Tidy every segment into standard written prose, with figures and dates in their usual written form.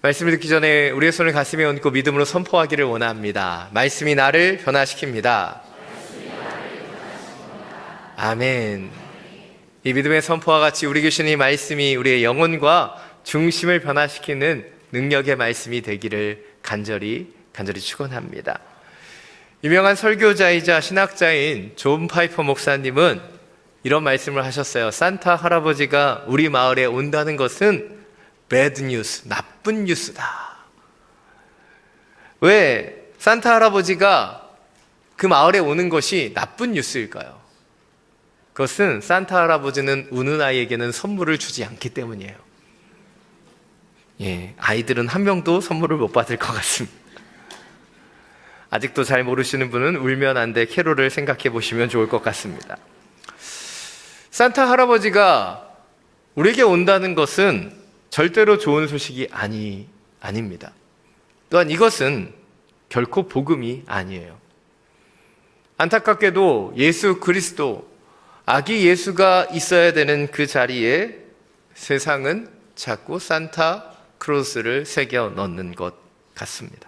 말씀을 듣기 전에 우리의 손을 가슴에 얹고 믿음으로 선포하기를 원합니다. 말씀이 나를 변화시킵니다. 아멘. 이 믿음의 선포와 같이 우리 교신의 말씀이 우리의 영혼과 중심을 변화시키는 능력의 말씀이 되기를 간절히 축원합니다. 유명한 설교자이자 신학자인 존 파이퍼 목사님은 이런 말씀을 하셨어요. 산타 할아버지가 우리 마을에 온다는 것은 bad news, 나쁜 뉴스다. 왜 산타 할아버지가 그 마을에 오는 것이 나쁜 뉴스일까요? 그것은 산타 할아버지는 우는 아이에게는 선물을 주지 않기 때문이에요. 아이들은 한 명도 선물을 못 받을 것 같습니다. 아직도 잘 모르시는 분은 울면 안 돼 캐롤을 생각해 보시면 좋을 것 같습니다. 산타 할아버지가 우리에게 온다는 것은 절대로 좋은 소식이 아닙니다. 또한 이것은 결코 복음이 아니에요. 안타깝게도 예수 그리스도, 아기 예수가 있어야 되는 그 자리에 세상은 자꾸 산타 크로스를 새겨 넣는 것 같습니다.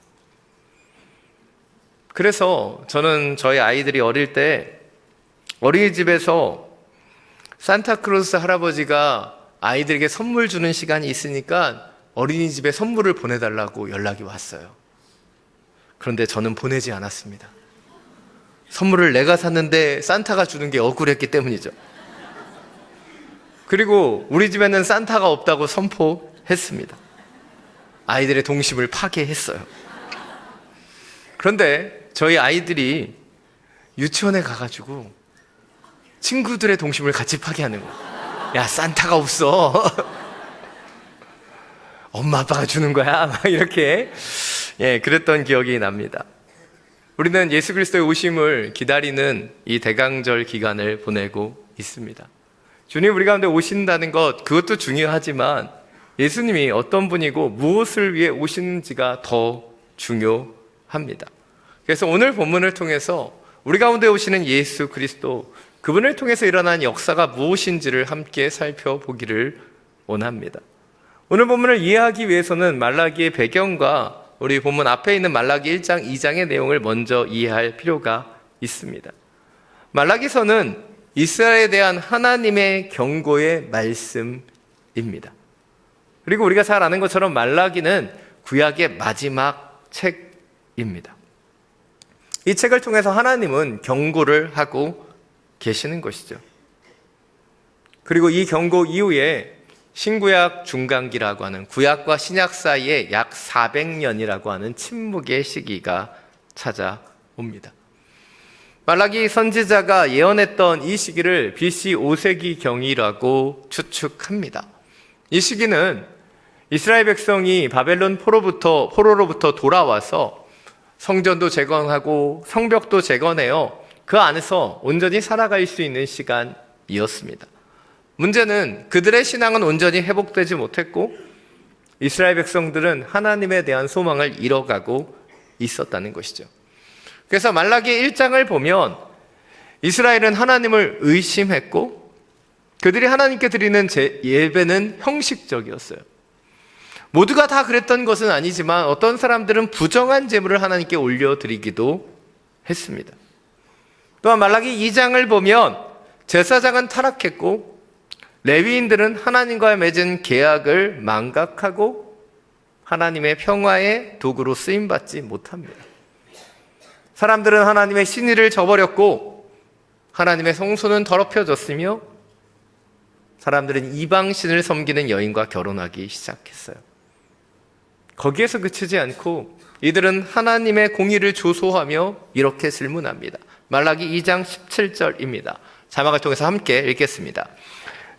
그래서 저는 저희 아이들이 어릴 때 어린이집에서 산타크로스 할아버지가 아이들에게 선물 주는 시간이 있으니까 어린이집에 선물을 보내달라고 연락이 왔어요. 그런데 저는 보내지 않았습니다. 선물을 내가 샀는데 산타가 주는 게 억울했기 때문이죠. 그리고 우리 집에는 산타가 없다고 선포했습니다. 아이들의 동심을 파괴했어요. 그런데 저희 아이들이 유치원에 가가지고 친구들의 동심을 같이 파괴하는 거예요. 야, 산타가 없어. 엄마 아빠가 주는 거야. 막 이렇게 그랬던 기억이 납니다. 우리는 예수 그리스도의 오심을 기다리는 이 대강절 기간을 보내고 있습니다. 주님 우리 가운데 오신다는 것, 그것도 중요하지만 예수님이 어떤 분이고 무엇을 위해 오시는지가 더 중요합니다. 그래서 오늘 본문을 통해서 우리 가운데 오시는 예수 그리스도, 그분을 통해서 일어난 역사가 무엇인지를 함께 살펴보기를 원합니다. 오늘 본문을 이해하기 위해서는 말라기의 배경과 우리 본문 앞에 있는 말라기 1장, 2장의 내용을 먼저 이해할 필요가 있습니다. 말라기서는 이스라엘에 대한 하나님의 경고의 말씀입니다. 그리고 우리가 잘 아는 것처럼 말라기는 구약의 마지막 책입니다. 이 책을 통해서 하나님은 경고를 하고 계시는 것이죠. 그리고 이 경고 이후에 신구약 중간기라고 하는, 구약과 신약 사이에 약 400년이라고 하는 침묵의 시기가 찾아옵니다. 말라기 선지자가 예언했던 이 시기를 BC 5세기 경이라고 추측합니다. 이 시기는 이스라엘 백성이 바벨론 포로로부터 돌아와서 성전도 재건하고 성벽도 재건해요. 그 안에서 온전히 살아갈 수 있는 시간이었습니다. 문제는 그들의 신앙은 온전히 회복되지 못했고 이스라엘 백성들은 하나님에 대한 소망을 잃어가고 있었다는 것이죠. 그래서 말라기 1장을 보면 이스라엘은 하나님을 의심했고 그들이 하나님께 드리는 예배는 형식적이었어요. 모두가 다 그랬던 것은 아니지만 어떤 사람들은 부정한 제물을 하나님께 올려드리기도 했습니다. 또한 말라기 2장을 보면 제사장은 타락했고 레위인들은 하나님과 맺은 계약을 망각하고 하나님의 평화의 도구로 쓰임받지 못합니다. 사람들은 하나님의 신의를 저버렸고 하나님의 성소는 더럽혀졌으며 사람들은 이방신을 섬기는 여인과 결혼하기 시작했어요. 거기에서 그치지 않고 이들은 하나님의 공의를 조소하며 이렇게 질문합니다. 말라기 2장 17절입니다. 자막을 통해서 함께 읽겠습니다.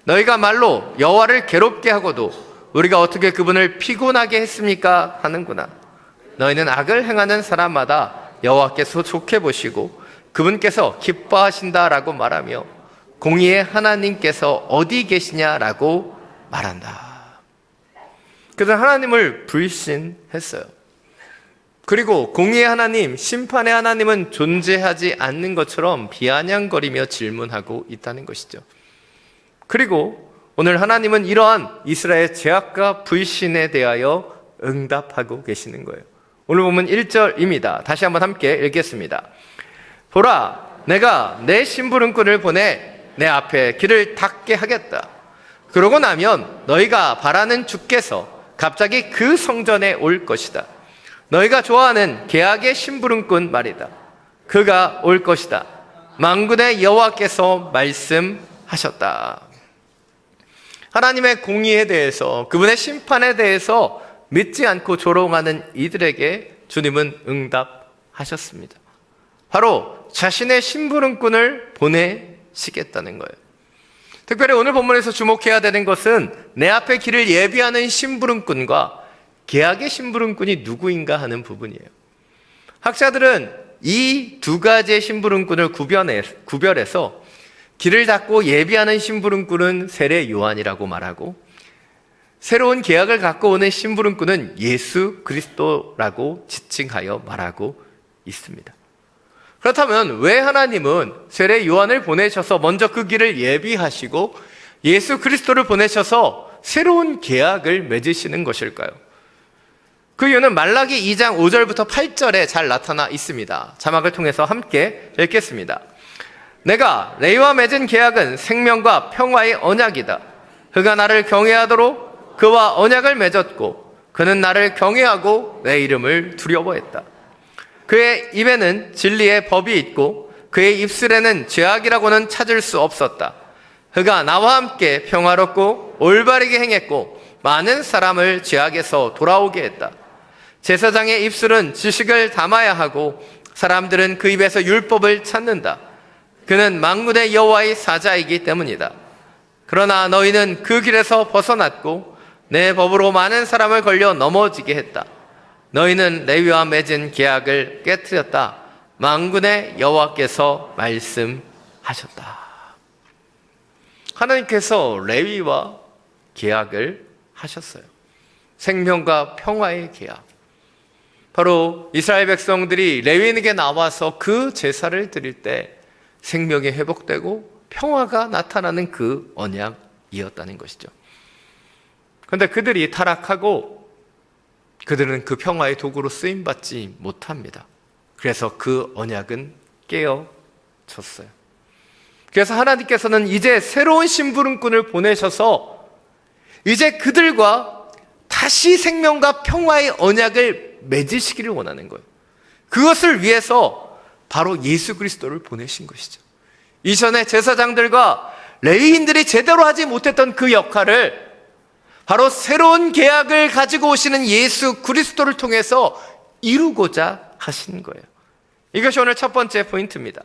너희가 말로 여호와를 괴롭게 하고도 우리가 어떻게 그분을 피곤하게 했습니까? 하는구나. 너희는 악을 행하는 사람마다 여호와께서 좋게 보시고 그분께서 기뻐하신다라고 말하며 공의의 하나님께서 어디 계시냐라고 말한다. 그들은 하나님을 불신했어요. 그리고 공의의 하나님, 심판의 하나님은 존재하지 않는 것처럼 비아냥거리며 질문하고 있다는 것이죠. 그리고 오늘 하나님은 이러한 이스라엘의 죄악과 불신에 대하여 응답하고 계시는 거예요. 오늘 보면 1절입니다. 다시 한번 함께 읽겠습니다. 보라, 내가 내 심부름꾼을 보내 내 앞에 길을 닦게 하겠다. 그러고 나면 너희가 바라는 주께서 갑자기 그 성전에 올 것이다. 너희가 좋아하는 계약의 심부름꾼 말이다. 그가 올 것이다. 만군의 여호와께서 말씀하셨다. 하나님의 공의에 대해서, 그분의 심판에 대해서 믿지 않고 조롱하는 이들에게 주님은 응답하셨습니다. 바로 자신의 심부름꾼을 보내시겠다는 거예요. 특별히 오늘 본문에서 주목해야 되는 것은 내 앞에 길을 예비하는 심부름꾼과 계약의 심부름꾼이 누구인가 하는 부분이에요. 학자들은 이 두 가지의 심부름꾼을 구별해서 길을 닦고 예비하는 심부름꾼은 세례 요한이라고 말하고, 새로운 계약을 갖고 오는 심부름꾼은 예수 그리스도라고 지칭하여 말하고 있습니다. 그렇다면 왜 하나님은 세례 요한을 보내셔서 먼저 그 길을 예비하시고 예수 그리스도를 보내셔서 새로운 계약을 맺으시는 것일까요? 그 이유는 말라기 2장 5절부터 8절에 잘 나타나 있습니다. 자막을 통해서 함께 읽겠습니다. 내가 레위와 맺은 계약은 생명과 평화의 언약이다. 그가 나를 경외하도록 그와 언약을 맺었고 그는 나를 경외하고 내 이름을 두려워했다. 그의 입에는 진리의 법이 있고 그의 입술에는 죄악이라고는 찾을 수 없었다. 그가 나와 함께 평화롭고 올바르게 행했고 많은 사람을 죄악에서 돌아오게 했다. 제사장의 입술은 지식을 담아야 하고 사람들은 그 입에서 율법을 찾는다. 그는 만군의 여호와의 사자이기 때문이다. 그러나 너희는 그 길에서 벗어났고 내 법으로 많은 사람을 걸려 넘어지게 했다. 너희는 레위와 맺은 계약을 깨뜨렸다. 만군의 여호와께서 말씀하셨다. 하나님께서 레위와 계약을 하셨어요. 생명과 평화의 계약. 바로 이스라엘 백성들이 레위인에게 나와서 그 제사를 드릴 때 생명이 회복되고 평화가 나타나는 그 언약이었다는 것이죠. 그런데 그들이 타락하고 그들은 그 평화의 도구로 쓰임받지 못합니다. 그래서 그 언약은 깨어졌어요. 그래서 하나님께서는 이제 새로운 심부름꾼을 보내셔서 이제 그들과 다시 생명과 평화의 언약을 맺으시기를 원하는 거예요. 그것을 위해서 바로 예수 그리스도를 보내신 것이죠. 이전에 제사장들과 레위인들이 제대로 하지 못했던 그 역할을 바로 새로운 계약을 가지고 오시는 예수 그리스도를 통해서 이루고자 하신 거예요. 이것이 오늘 첫 번째 포인트입니다.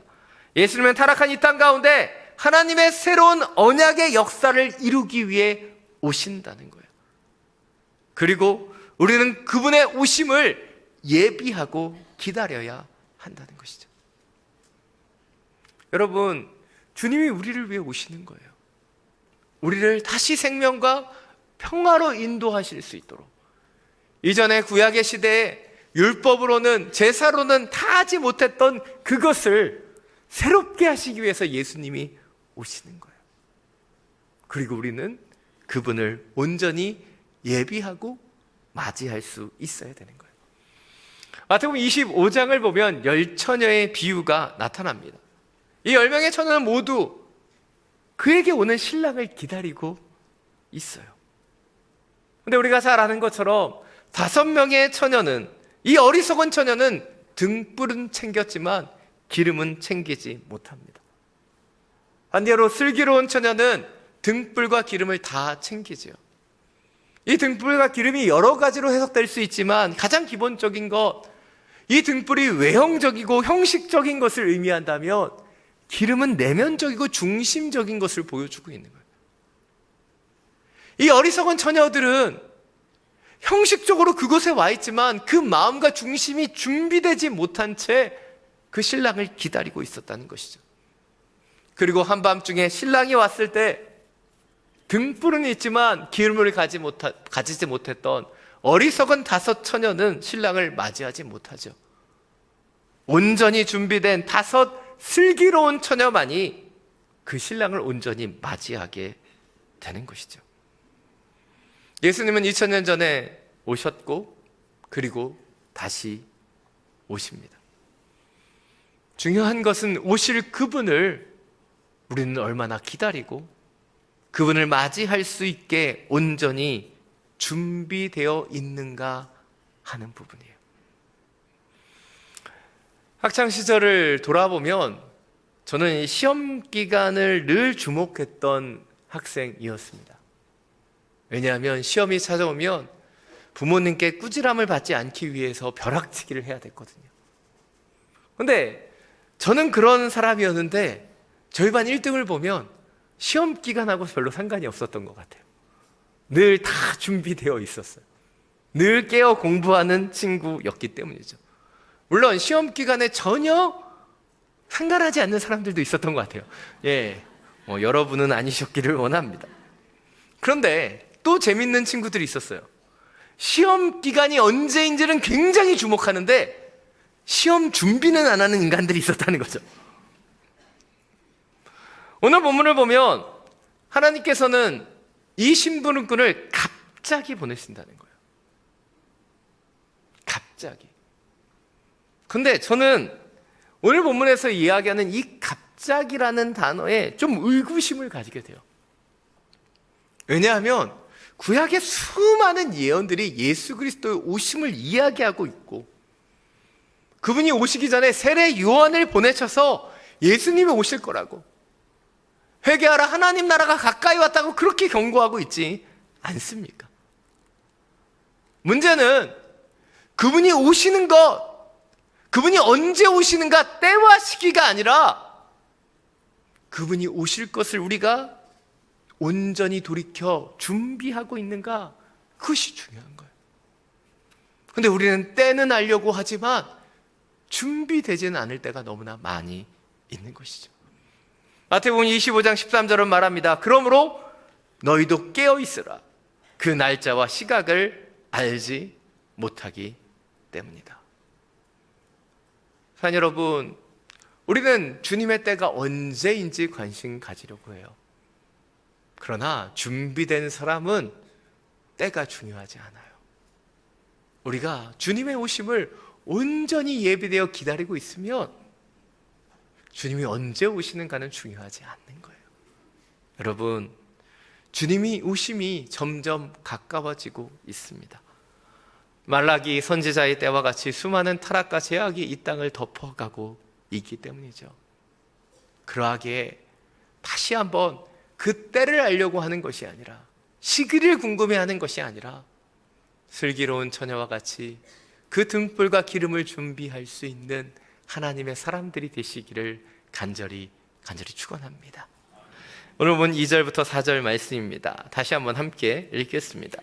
예수님은 타락한 이 땅 가운데 하나님의 새로운 언약의 역사를 이루기 위해 오신다는 거예요. 그리고 우리는 그분의 오심을 예비하고 기다려야 한다는 것이죠. 여러분, 주님이 우리를 위해 오시는 거예요. 우리를 다시 생명과 평화로 인도하실 수 있도록. 이전에 구약의 시대에 율법으로는, 제사로는 다 하지 못했던 그것을 새롭게 하시기 위해서 예수님이 오시는 거예요. 그리고 우리는 그분을 온전히 예비하고 맞이할 수 있어야 되는 거예요. 마태복음 25장을 보면 10처녀의 비유가 나타납니다. 이 10명의 처녀는 모두 그에게 오는 신랑을 기다리고 있어요. 근데 우리가 잘 아는 것처럼 5명의 처녀는, 이 어리석은 처녀는 등불은 챙겼지만 기름은 챙기지 못합니다. 반대로 슬기로운 처녀는 등불과 기름을 다 챙기죠. 이 등불과 기름이 여러 가지로 해석될 수 있지만 가장 기본적인 것, 이 등불이 외형적이고 형식적인 것을 의미한다면 기름은 내면적이고 중심적인 것을 보여주고 있는 거예요. 이 어리석은 처녀들은 형식적으로 그곳에 와 있지만 그 마음과 중심이 준비되지 못한 채 그 신랑을 기다리고 있었다는 것이죠. 그리고 한밤중에 신랑이 왔을 때 등불은 있지만 기름을 가지지 못했던 어리석은 5 처녀는 신랑을 맞이하지 못하죠. 온전히 준비된 5 슬기로운 처녀만이 그 신랑을 온전히 맞이하게 되는 것이죠. 예수님은 2000년 전에 오셨고 그리고 다시 오십니다. 중요한 것은 오실 그분을 우리는 얼마나 기다리고 그분을 맞이할 수 있게 온전히 준비되어 있는가 하는 부분이에요. 학창시절을 돌아보면 저는 시험 기간을 늘 주목했던 학생이었습니다. 왜냐하면 시험이 찾아오면 부모님께 꾸지람을 받지 않기 위해서 벼락치기를 해야 됐거든요. 근데 저는 그런 사람이었는데 저희 반 1등을 보면 시험 기간하고 별로 상관이 없었던 것 같아요. 늘 다 준비되어 있었어요. 늘 깨어 공부하는 친구였기 때문이죠. 물론 시험 기간에 전혀 상관하지 않는 사람들도 있었던 것 같아요. 여러분은 아니셨기를 원합니다. 그런데 또 재밌는 친구들이 있었어요. 시험 기간이 언제인지는 굉장히 주목하는데 시험 준비는 안 하는 인간들이 있었다는 거죠. 오늘 본문을 보면 하나님께서는 이 심부름꾼을 갑자기 보내신다는 거예요. 갑자기. 근데 저는 오늘 본문에서 이야기하는 이 갑자기라는 단어에 좀 의구심을 가지게 돼요. 왜냐하면 구약의 수많은 예언들이 예수 그리스도의 오심을 이야기하고 있고 그분이 오시기 전에 세례 요한을 보내셔서 예수님이 오실 거라고, 회개하라 하나님 나라가 가까이 왔다고 그렇게 경고하고 있지 않습니까? 문제는 그분이 오시는 것, 그분이 언제 오시는가 때와 시기가 아니라 그분이 오실 것을 우리가 온전히 돌이켜 준비하고 있는가, 그것이 중요한 거예요. 근데 우리는 때는 알려고 하지만 준비되지는 않을 때가 너무나 많이 있는 것이죠. 마태복음 25장 13절은 말합니다. 그러므로 너희도 깨어 있으라. 그 날짜와 시각을 알지 못하기 때문이다. 사랑 여러분, 우리는 주님의 때가 언제인지 관심 가지려고 해요. 그러나 준비된 사람은 때가 중요하지 않아요. 우리가 주님의 오심을 온전히 예비되어 기다리고 있으면 주님이 언제 오시는가는 중요하지 않는 거예요. 여러분, 주님이 오심이 점점 가까워지고 있습니다. 말라기 선지자의 때와 같이 수많은 타락과 제약이 이 땅을 덮어가고 있기 때문이죠. 그러하기에 다시 한번 그 때를 알려고 하는 것이 아니라, 시기를 궁금해하는 것이 아니라 슬기로운 처녀와 같이 그 등불과 기름을 준비할 수 있는 하나님의 사람들이 되시기를 간절히 축원합니다. 오늘 본 2절부터 4절 말씀입니다. 다시 한번 함께 읽겠습니다.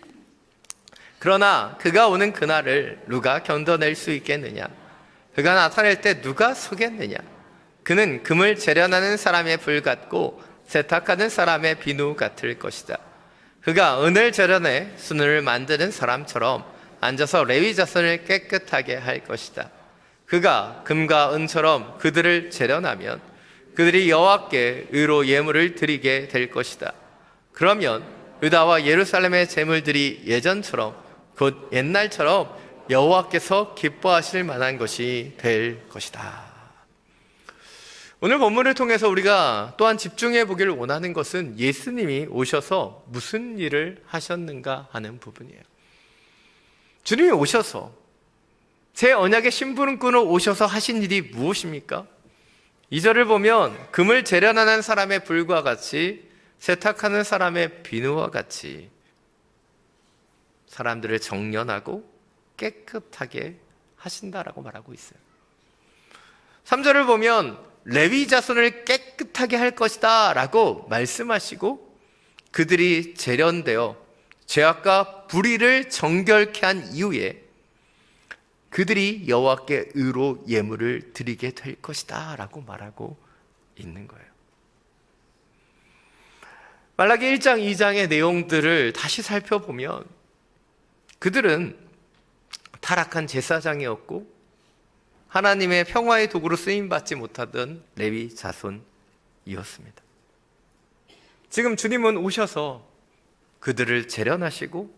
그러나 그가 오는 그날을 누가 견뎌낼 수 있겠느냐? 그가 나타날 때 누가 서겠느냐? 그는 금을 재련하는 사람의 불 같고 세탁하는 사람의 비누 같을 것이다. 그가 은을 재련해 순을 만드는 사람처럼 앉아서 레위 자손을 깨끗하게 할 것이다. 그가 금과 은처럼 그들을 재련하면 그들이 여호와께 의로 예물을 드리게 될 것이다. 그러면 유다와 예루살렘의 제물들이 예전처럼 곧 옛날처럼 여호와께서 기뻐하실 만한 것이 될 것이다. 오늘 본문을 통해서 우리가 또한 집중해 보기를 원하는 것은 예수님이 오셔서 무슨 일을 하셨는가 하는 부분이에요. 주님이 오셔서 새 언약의 심부름꾼으로 오셔서 하신 일이 무엇입니까? 2절을 보면 금을 재련하는 사람의 불과 같이 세탁하는 사람의 비누와 같이 사람들을 정련하고 깨끗하게 하신다라고 말하고 있어요. 3절을 보면 레위 자손을 깨끗하게 할 것이다 라고 말씀하시고 그들이 재련되어 죄악과 불의를 정결케 한 이후에 그들이 여호와께 의로 예물을 드리게 될 것이다 라고 말하고 있는 거예요. 말라기 1장 2장의 내용들을 다시 살펴보면 그들은 타락한 제사장이었고 하나님의 평화의 도구로 쓰임받지 못하던 레위 자손이었습니다. 지금 주님은 오셔서 그들을 재련하시고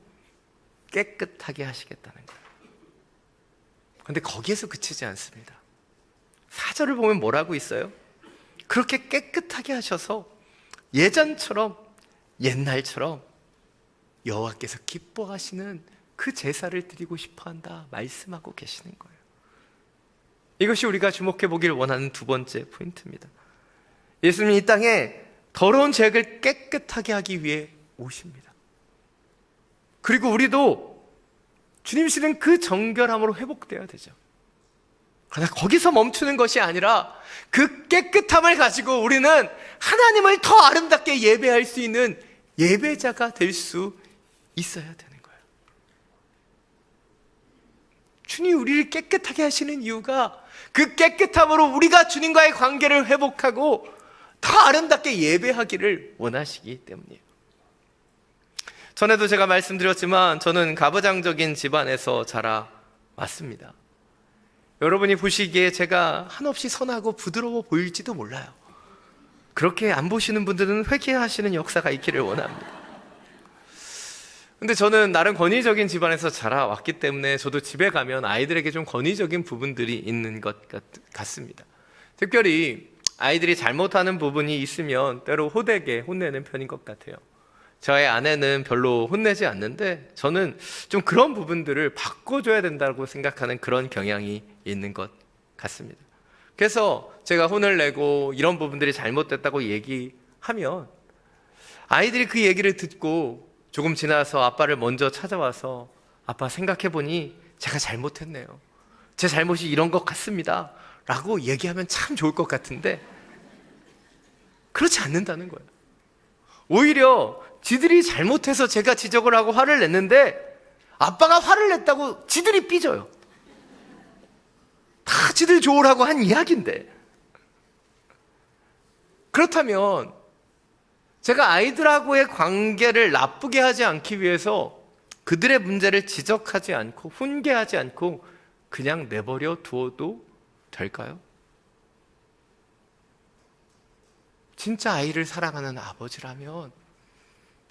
깨끗하게 하시겠다는 거예요. 그런데 거기에서 그치지 않습니다. 4절을 보면 뭐라고 있어요? 그렇게 깨끗하게 하셔서 예전처럼, 옛날처럼 여호와께서 기뻐하시는 그 제사를 드리고 싶어한다 말씀하고 계시는 거예요. 이것이 우리가 주목해 보길 원하는 두 번째 포인트입니다. 예수님이 이 땅에 더러운 죄악을 깨끗하게 하기 위해 오십니다. 그리고 우리도 주님 시는 그 정결함으로 회복되어야 되죠. 그러나 거기서 멈추는 것이 아니라 그 깨끗함을 가지고 우리는 하나님을 더 아름답게 예배할 수 있는 예배자가 될 수 있어야 되는 거예요. 주님이 우리를 깨끗하게 하시는 이유가 그 깨끗함으로 우리가 주님과의 관계를 회복하고 더 아름답게 예배하기를 원하시기 때문이에요. 전에도 제가 말씀드렸지만 저는 가부장적인 집안에서 자라왔습니다. 여러분이 보시기에 제가 한없이 선하고 부드러워 보일지도 몰라요. 그렇게 안 보시는 분들은 회개하시는 역사가 있기를 원합니다. 근데 저는 나름 권위적인 집안에서 자라왔기 때문에 저도 집에 가면 아이들에게 좀 권위적인 부분들이 있는 것 같습니다. 특별히 아이들이 잘못하는 부분이 있으면 때로 호되게 혼내는 편인 것 같아요. 저의 아내는 별로 혼내지 않는데 저는 좀 그런 부분들을 바꿔줘야 된다고 생각하는 그런 경향이 있는 것 같습니다. 그래서 제가 혼을 내고 이런 부분들이 잘못됐다고 얘기하면 아이들이 그 얘기를 듣고 조금 지나서 아빠를 먼저 찾아와서 아빠 생각해보니 제가 잘못했네요. 제 잘못이 이런 것 같습니다. 라고 얘기하면 참 좋을 것 같은데 그렇지 않는다는 거예요. 오히려 지들이 잘못해서 제가 지적을 하고 화를 냈는데 아빠가 화를 냈다고 지들이 삐져요. 다 지들 좋으라고 한 이야기인데. 그렇다면 제가 아이들하고의 관계를 나쁘게 하지 않기 위해서 그들의 문제를 지적하지 않고 훈계하지 않고 그냥 내버려 두어도 될까요? 진짜 아이를 사랑하는 아버지라면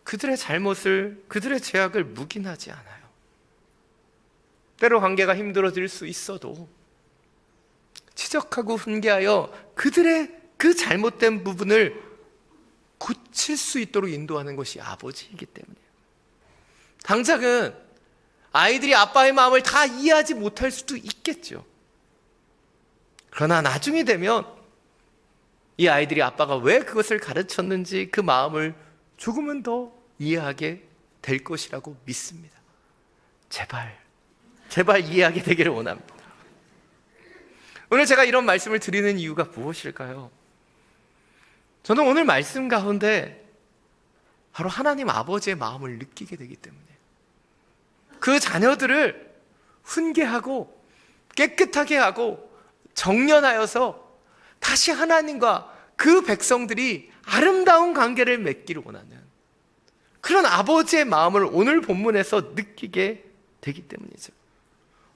그들의 잘못을, 그들의 죄악을 묵인하지 않아요. 때로 관계가 힘들어질 수 있어도 지적하고 훈계하여 그들의 그 잘못된 부분을 고칠 수 있도록 인도하는 것이 아버지이기 때문이에요. 당장은 아이들이 아빠의 마음을 다 이해하지 못할 수도 있겠죠. 그러나 나중이 되면 이 아이들이 아빠가 왜 그것을 가르쳤는지 그 마음을 조금은 더 이해하게 될 것이라고 믿습니다. 제발 이해하게 되기를 원합니다. 오늘 제가 이런 말씀을 드리는 이유가 무엇일까요? 저는 오늘 말씀 가운데 바로 하나님 아버지의 마음을 느끼게 되기 때문에 그 자녀들을 훈계하고 깨끗하게 하고 정련하여서 다시 하나님과 그 백성들이 아름다운 관계를 맺기를 원하는 그런 아버지의 마음을 오늘 본문에서 느끼게 되기 때문이죠.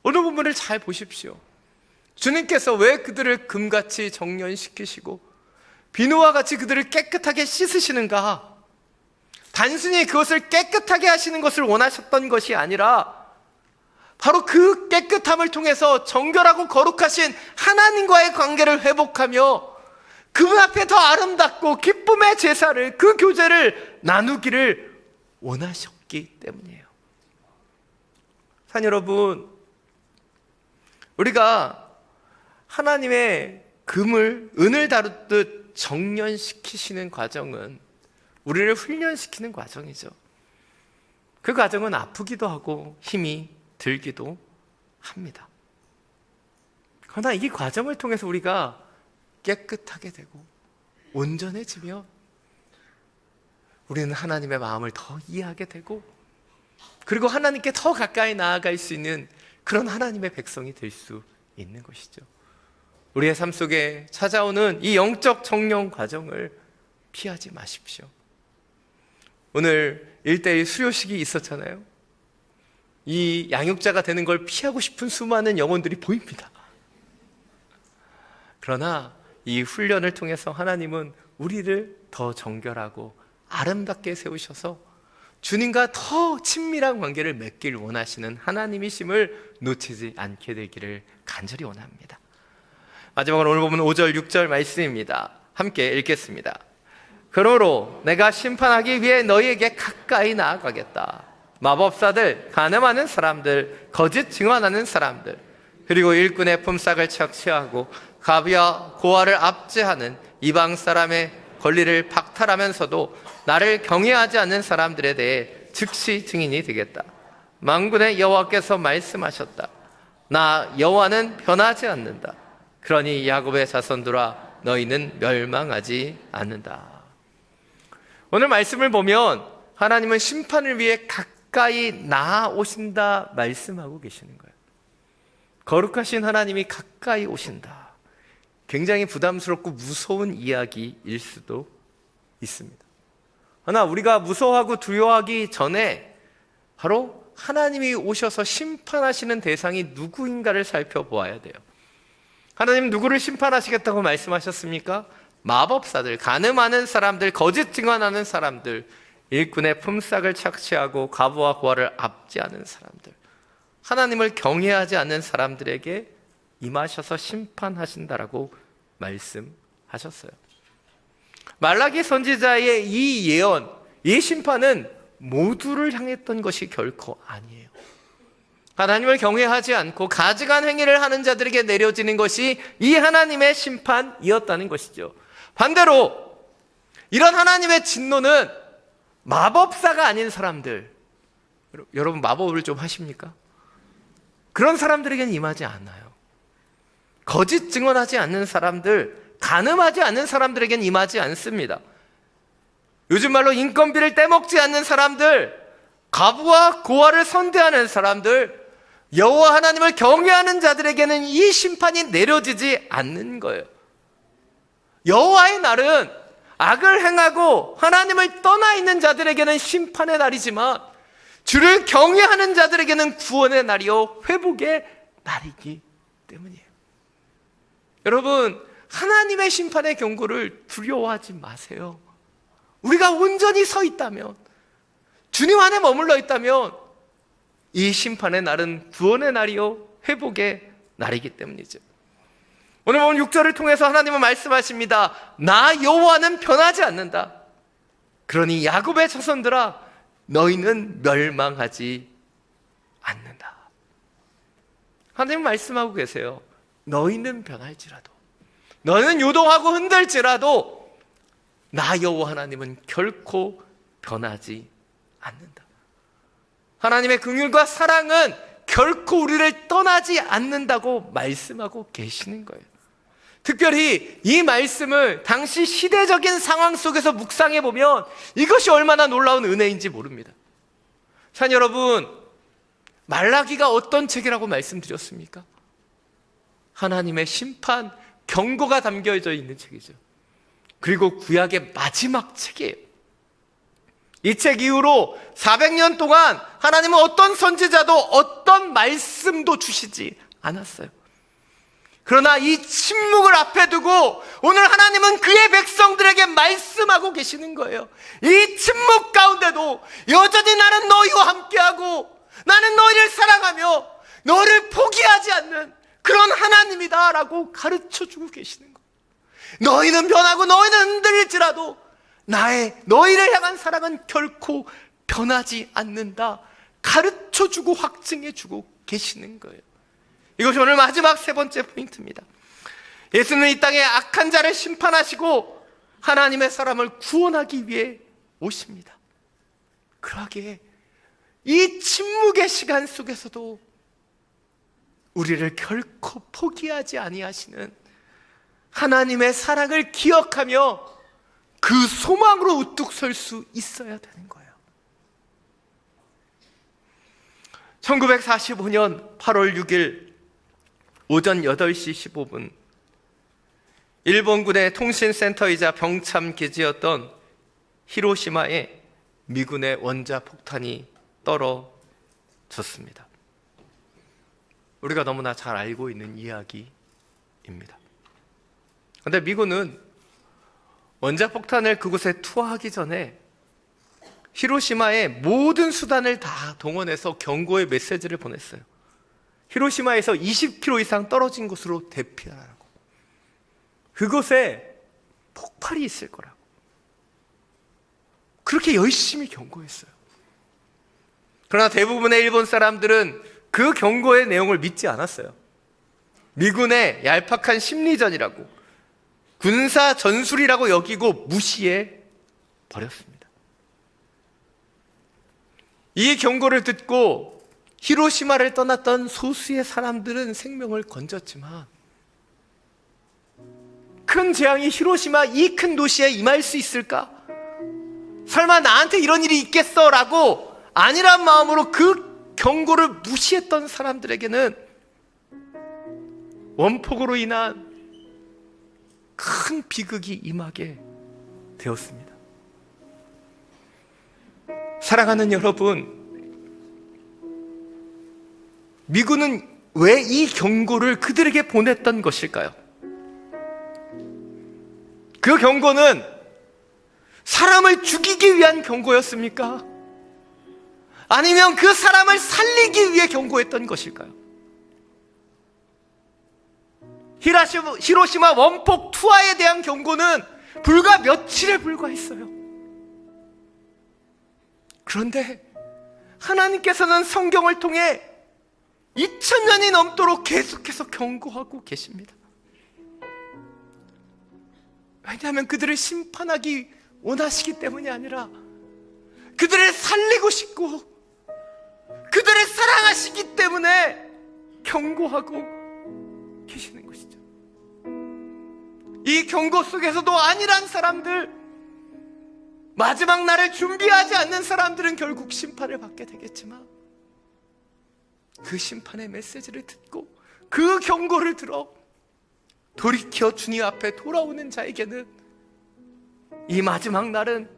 오늘 본문을 잘 보십시오. 주님께서 왜 그들을 금같이 정련시키시고 비누와 같이 그들을 깨끗하게 씻으시는가? 단순히 그것을 깨끗하게 하시는 것을 원하셨던 것이 아니라 바로 그 깨끗함을 통해서 정결하고 거룩하신 하나님과의 관계를 회복하며 그분 앞에 더 아름답고 기쁨의 제사를, 그 교제를 나누기를 원하셨기 때문이에요. 사랑 여러분, 우리가 하나님의 금을, 은을 다루듯 정련시키시는 과정은 우리를 훈련시키는 과정이죠. 그 과정은 아프기도 하고 힘이 들기도 합니다. 그러나 이 과정을 통해서 우리가 깨끗하게 되고 온전해지면 우리는 하나님의 마음을 더 이해하게 되고 그리고 하나님께 더 가까이 나아갈 수 있는 그런 하나님의 백성이 될 수 있는 것이죠. 우리의 삶 속에 찾아오는 이 영적 정령 과정을 피하지 마십시오. 오늘 1:1 수료식이 있었잖아요. 이 양육자가 되는 걸 피하고 싶은 수많은 영혼들이 보입니다. 그러나 이 훈련을 통해서 하나님은 우리를 더 정결하고 아름답게 세우셔서 주님과 더 친밀한 관계를 맺길 원하시는 하나님이심을 놓치지 않게 되기를 간절히 원합니다. 마지막으로 오늘 보면 5절 6절 말씀입니다. 함께 읽겠습니다. 그러므로 내가 심판하기 위해 너희에게 가까이 나아가겠다. 마법사들, 간음하는 사람들, 거짓 증언하는 사람들, 그리고 일꾼의 품삯을 착취하고 가비와 고아를 압제하는 이방 사람의 권리를 박탈하면서도 나를 경외하지 않는 사람들에 대해 즉시 증인이 되겠다. 만군의 여호와께서 말씀하셨다. 나 여호와는 변하지 않는다. 그러니 야곱의 자손들아 너희는 멸망하지 않는다. 오늘 말씀을 보면 하나님은 심판을 위해 가까이 나아오신다 말씀하고 계시는 거예요. 거룩하신 하나님이 가까이 오신다. 굉장히 부담스럽고 무서운 이야기일 수도 있습니다. 그러나 우리가 무서워하고 두려워하기 전에 바로 하나님이 오셔서 심판하시는 대상이 누구인가를 살펴보아야 돼요. 하나님 누구를 심판하시겠다고 말씀하셨습니까? 마법사들, 간음하는 사람들, 거짓 증언하는 사람들, 일꾼의 품삯을 착취하고 과부와 고아를 압제하는 사람들, 하나님을 경외하지 않는 사람들에게 임하셔서 심판하신다라고 말씀하셨어요. 말라기 선지자의 이 예언, 이 심판은 모두를 향했던 것이 결코 아니에요. 하나님을 경외하지 않고 가증한 행위를 하는 자들에게 내려지는 것이 이 하나님의 심판이었다는 것이죠. 반대로 이런 하나님의 진노는 마법사가 아닌 사람들, 여러분 마법을 좀 하십니까? 그런 사람들에게는 임하지 않아요. 거짓 증언하지 않는 사람들, 간음하지 않는 사람들에게는 임하지 않습니다. 요즘 말로 인건비를 떼먹지 않는 사람들, 과부와 고아를 선대하는 사람들, 여호와 하나님을 경외하는 자들에게는 이 심판이 내려지지 않는 거예요. 여호와의 날은 악을 행하고 하나님을 떠나 있는 자들에게는 심판의 날이지만 주를 경외하는 자들에게는 구원의 날이요 회복의 날이기 때문이에요. 여러분, 하나님의 심판의 경고를 두려워하지 마세요. 우리가 온전히 서 있다면, 주님 안에 머물러 있다면 이 심판의 날은 구원의 날이요 회복의 날이기 때문이죠. 오늘 보면 6절을 통해서 하나님은 말씀하십니다. 나 여호와는 변하지 않는다. 그러니 야곱의 자손들아 너희는 멸망하지 않는다. 하나님은 말씀하고 계세요. 너희는 변할지라도, 너희는 요동하고 흔들지라도 나 여호와 하나님은 결코 변하지 않는다. 하나님의 긍휼과 사랑은 결코 우리를 떠나지 않는다고 말씀하고 계시는 거예요. 특별히 이 말씀을 당시 시대적인 상황 속에서 묵상해 보면 이것이 얼마나 놀라운 은혜인지 모릅니다. 자, 여러분, 말라기가 어떤 책이라고 말씀드렸습니까? 하나님의 심판, 경고가 담겨져 있는 책이죠. 그리고 구약의 마지막 책이에요. 이 책 이후로 400년 동안 하나님은 어떤 선지자도 어떤 말씀도 주시지 않았어요. 그러나 이 침묵을 앞에 두고 오늘 하나님은 그의 백성들에게 말씀하고 계시는 거예요. 이 침묵 가운데도 여전히 나는 너희와 함께하고 나는 너희를 사랑하며 너를 포기하지 않는 그런 하나님이다 라고 가르쳐주고 계시는 거예요. 너희는 변하고 너희는 흔들릴지라도 나의 너희를 향한 사랑은 결코 변하지 않는다 가르쳐주고 확증해주고 계시는 거예요. 이것이 오늘 마지막 세 번째 포인트입니다. 예수는 이 땅에 악한 자를 심판하시고 하나님의 사람을 구원하기 위해 오십니다. 그러기에 이 침묵의 시간 속에서도 우리를 결코 포기하지 아니하시는 하나님의 사랑을 기억하며 그 소망으로 우뚝 설 수 있어야 되는 거예요. 1945년 8월 6일 오전 8시 15분 일본군의 통신센터이자 병참 기지였던 히로시마에 미군의 원자폭탄이 떨어졌습니다. 우리가 너무나 잘 알고 있는 이야기입니다. 그런데 미군은 원자폭탄을 그곳에 투하하기 전에 히로시마에 모든 수단을 다 동원해서 경고의 메시지를 보냈어요. 히로시마에서 20km 이상 떨어진 곳으로 대피하라고. 그곳에 폭발이 있을 거라고. 그렇게 열심히 경고했어요. 그러나 대부분의 일본 사람들은 그 경고의 내용을 믿지 않았어요. 미군의 얄팍한 심리전이라고, 군사 전술이라고 여기고 무시해 버렸습니다. 이 경고를 듣고 히로시마를 떠났던 소수의 사람들은 생명을 건졌지만, 큰 재앙이 히로시마 이 큰 도시에 임할 수 있을까? 설마 나한테 이런 일이 있겠어? 라고 아니란 마음으로 그 경고를 무시했던 사람들에게는 원폭우로 인한 큰 비극이 임하게 되었습니다. 사랑하는 여러분, 미군은 왜 이 경고를 그들에게 보냈던 것일까요? 그 경고는 사람을 죽이기 위한 경고였습니까? 아니면 그 사람을 살리기 위해 경고했던 것일까요? 히로시마 원폭 투하에 대한 경고는 불과 며칠에 불과했어요. 그런데 하나님께서는 성경을 통해 2000년이 넘도록 계속해서 경고하고 계십니다. 왜냐하면 그들을 심판하기 원하시기 때문이 아니라 그들을 살리고 싶고 그들을 사랑하시기 때문에 경고하고 계시는 것이죠. 이 경고 속에서도 안일한 사람들, 마지막 날을 준비하지 않는 사람들은 결국 심판을 받게 되겠지만, 그 심판의 메시지를 듣고 그 경고를 들어 돌이켜 주님 앞에 돌아오는 자에게는 이 마지막 날은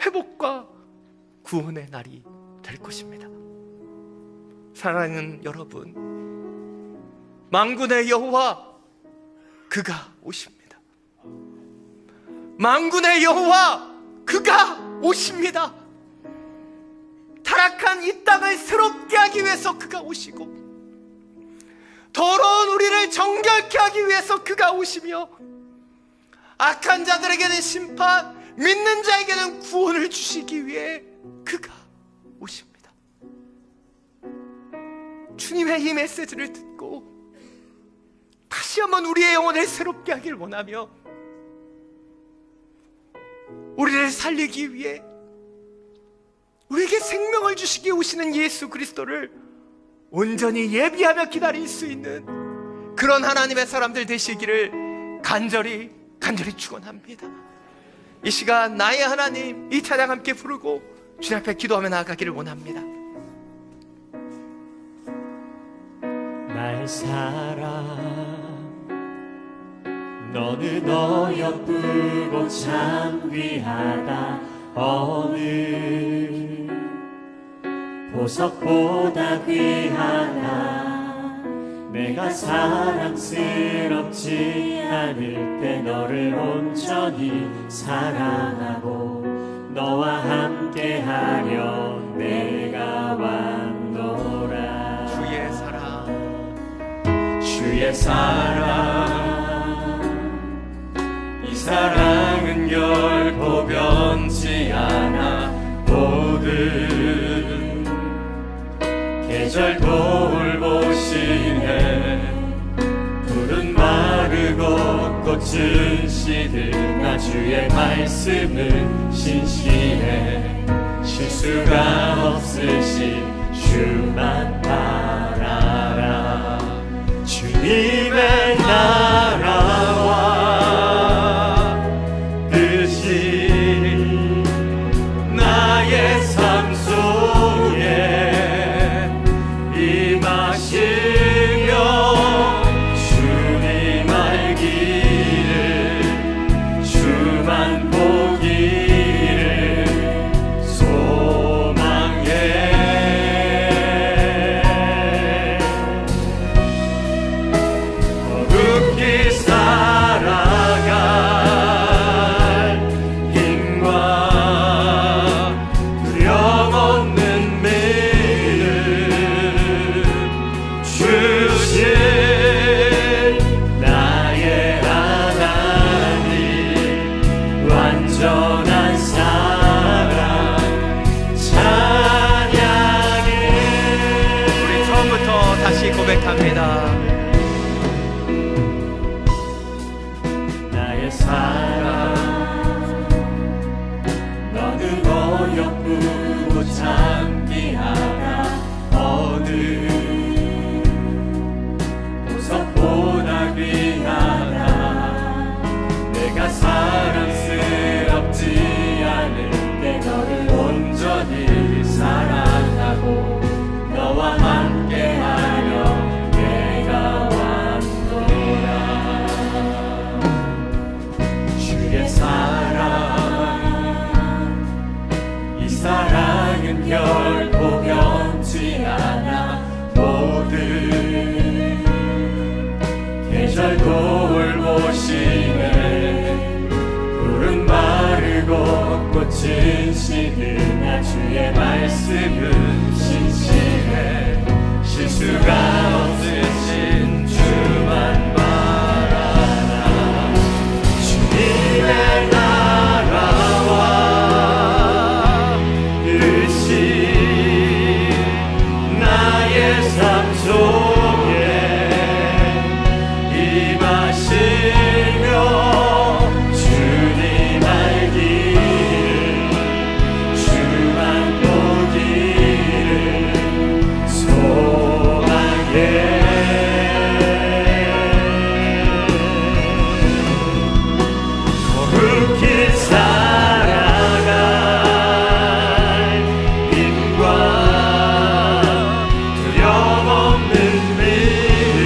회복과 구원의 날이 될 것입니다. 사랑하는 여러분, 만군의 여호와 그가 오십니다. 만군의 여호와 그가 오십니다. 타락한 이 땅을 새롭게 하기 위해서 그가 오시고, 더러운 우리를 정결케 하기 위해서 그가 오시며, 악한 자들에게는 심판, 믿는 자에게는 구원을 주시기 위해 그가 오십니다. 주님의 이 메시지를 듣고 다시 한번 우리의 영혼을 새롭게 하길 원하며, 우리를 살리기 위해 우리에게 생명을 주시기 오시는 예수 그리스도를 온전히 예비하며 기다릴 수 있는 그런 하나님의 사람들 되시기를 간절히 축원합니다. 이 시간 나의 하나님, 이 찬양 함께 부르고 주님 앞에 기도하며 나아가기를 원합니다. 나의 사랑, 너는 어여쁘고 참 귀하다. 어느 보석보다 귀하다. 내가 사랑스럽지 않을 때 너를 온전히 사랑하고 너와 함께하려 내가 왔노라. 주의 사랑, 이 사랑은 결코 변치 않아. 모든 계절 돌보시네. 푸른 마르고 꽃은 시들나 주의 말씀은 신실해. 실수가 없으신 주만 바라라. 주님의 나라와 뜻이 나의 삶 속에 임하시며 주님 알기를 주만 보기를 소망해. 거룩히 살아갈 힘과 고백합니다. 나의 사랑 너는 어여쁘고 참기하다 어느 보석보다 귀하다 내가 사랑스럽지 않을게 너를 온전히 사랑하고 너와 함께하려 내가 왔노라 주의 사랑 이 사랑은 결코 변치 않아 모든 계절 돌보시네 푸른 마르고 꽃은 시드나 주의 말씀은 신실해 실수가 없으신 주만 바라나 주님의 나라와 뜻이 나의 삶 속에 임하시며 주님 알기를 주만 보기를 소망해 거룩히 살아갈 힘과 두려움없는 믿음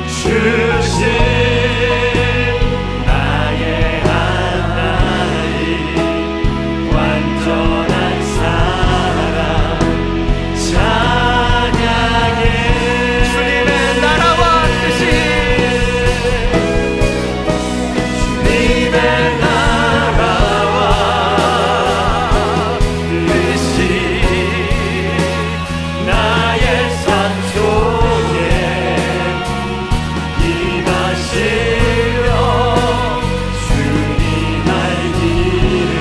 주신 나의 하나님 완전한 사랑 찬양해 주님의 나라와 뜻이 주님의 나라와 뜻이 나의 삶 속에 임하시며 주님 알기를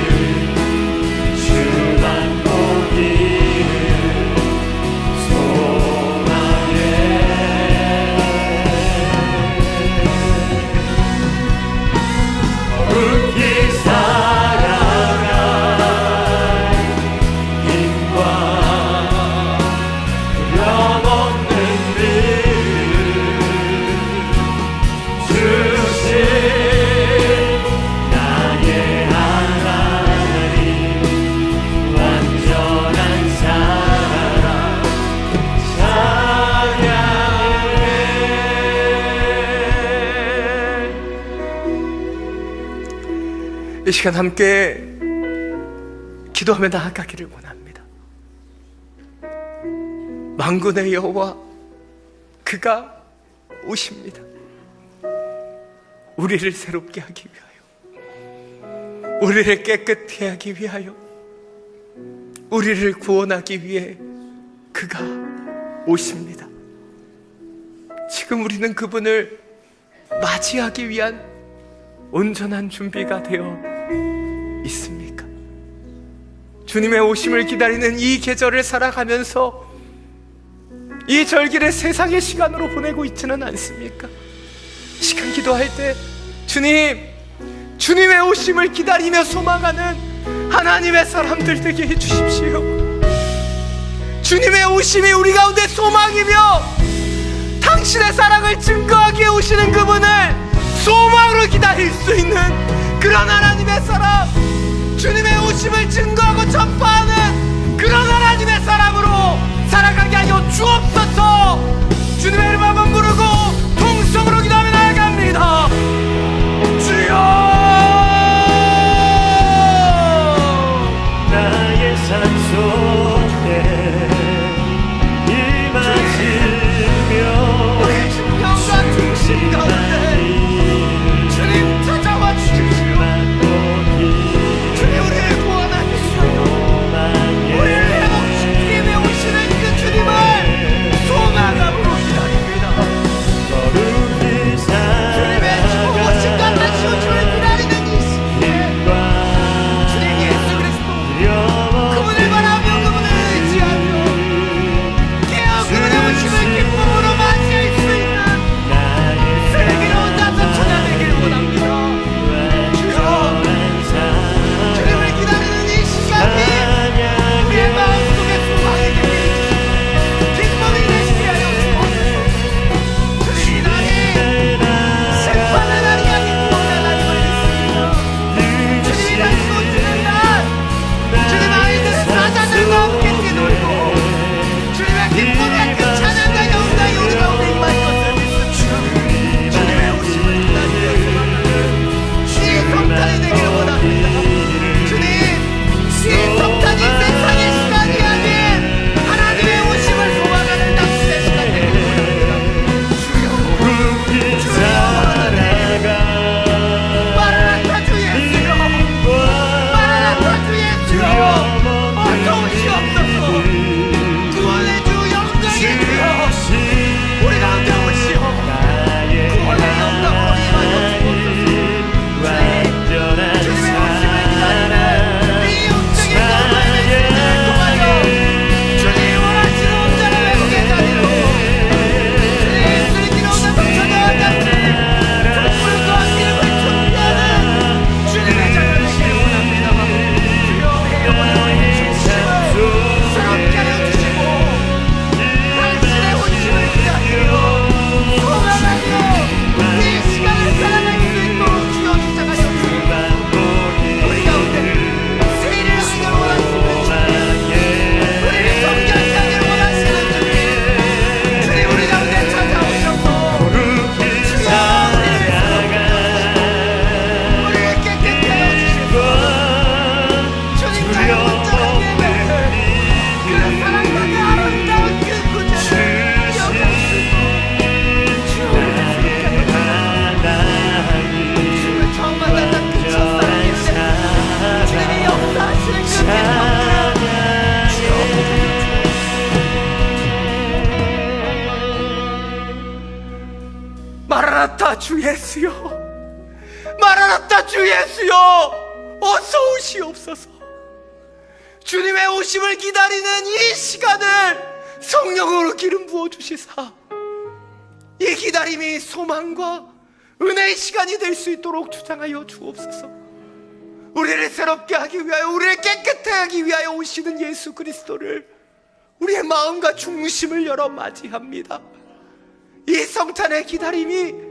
주만 보기를 소망해 거룩히 살아갈 힘과 두려움없는 믿음 주신 나의 하나님 완전한 사랑 찬양해 이 시간 함께 기도하며 나아가기를 원합니다. 만군의 여호와 그가 오십니다. 우리를 새롭게 하기 위하여, 우리를 깨끗게 하기 위하여, 우리를 구원하기 위해 그가 오십니다. 지금 우리는 그분을 맞이하기 위한 온전한 준비가 되어 있습니까? 주님의 오심을 기다리는 이 계절을 살아가면서 이 절기를 세상의 시간으로 보내고 있지는 않습니까? 시간 기도할 때 주님의 오심을 기다리며 소망하는 하나님의 사람들 되게 해주십시오. 주님의 오심이 우리 가운데 소망이며 당신의 사랑을 증거하기에 오시는 그분을 소망으로 기다릴 수 있는 그런 하나님의 사람, 주님의 오심을 증거하고 전파하는 그런 하나님의 사람으로 살아가게 하여 주옵소서. 주님의 이름 한번 부르고 통성으로 기도하며 나아갑니다. 주여 나의 삶 속에 임하시며 신령과 중심 가운데 주님 찾아와 주십시오. 주님 우리를 구원하시오. 우리를 회복시키며 오시는 그 주님을 마라나타 주 예수여, 마라나타 주 예수여, 어서 오시옵소서. 주님의 오심을 기다리는 이 시간을 성령으로 기름 부어주시사 이 기다림이 소망과 은혜의 시간이 될 수 있도록 주장하여 주옵소서. 우리를 새롭게 하기 위하여, 우리를 깨끗하게 하기 위하여 오시는 예수 그리스도를 우리의 마음과 중심을 열어 맞이합니다. 이 성탄의 기다림이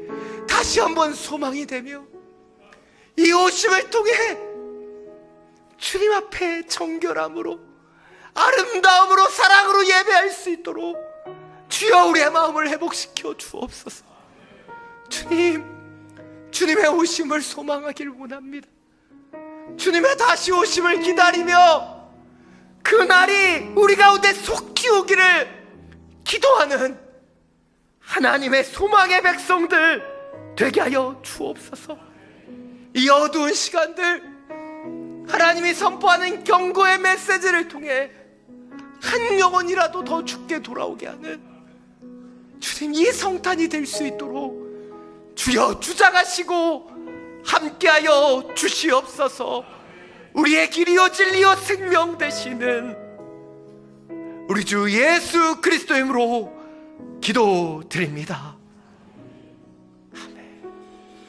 다시 한번 소망이 되며 이 오심을 통해 주님 앞에 정결함으로, 아름다움으로, 사랑으로 예배할 수 있도록 주여 우리의 마음을 회복시켜 주옵소서. 주님, 주님의 오심을 소망하길 원합니다. 주님의 다시 오심을 기다리며 그날이 우리 가운데 속히 오기를 기도하는 하나님의 소망의 백성들 되게 하여 주옵소서. 이 어두운 시간들 하나님이 선포하는 경고의 메시지를 통해 한 영혼이라도 더 죽게 돌아오게 하는 주님, 이 성탄이 될 수 있도록 주여 주장하시고 함께하여 주시옵소서. 우리의 길이요 진리요 생명 되시는 우리 주 예수 그리스도의 이름으로 기도드립니다.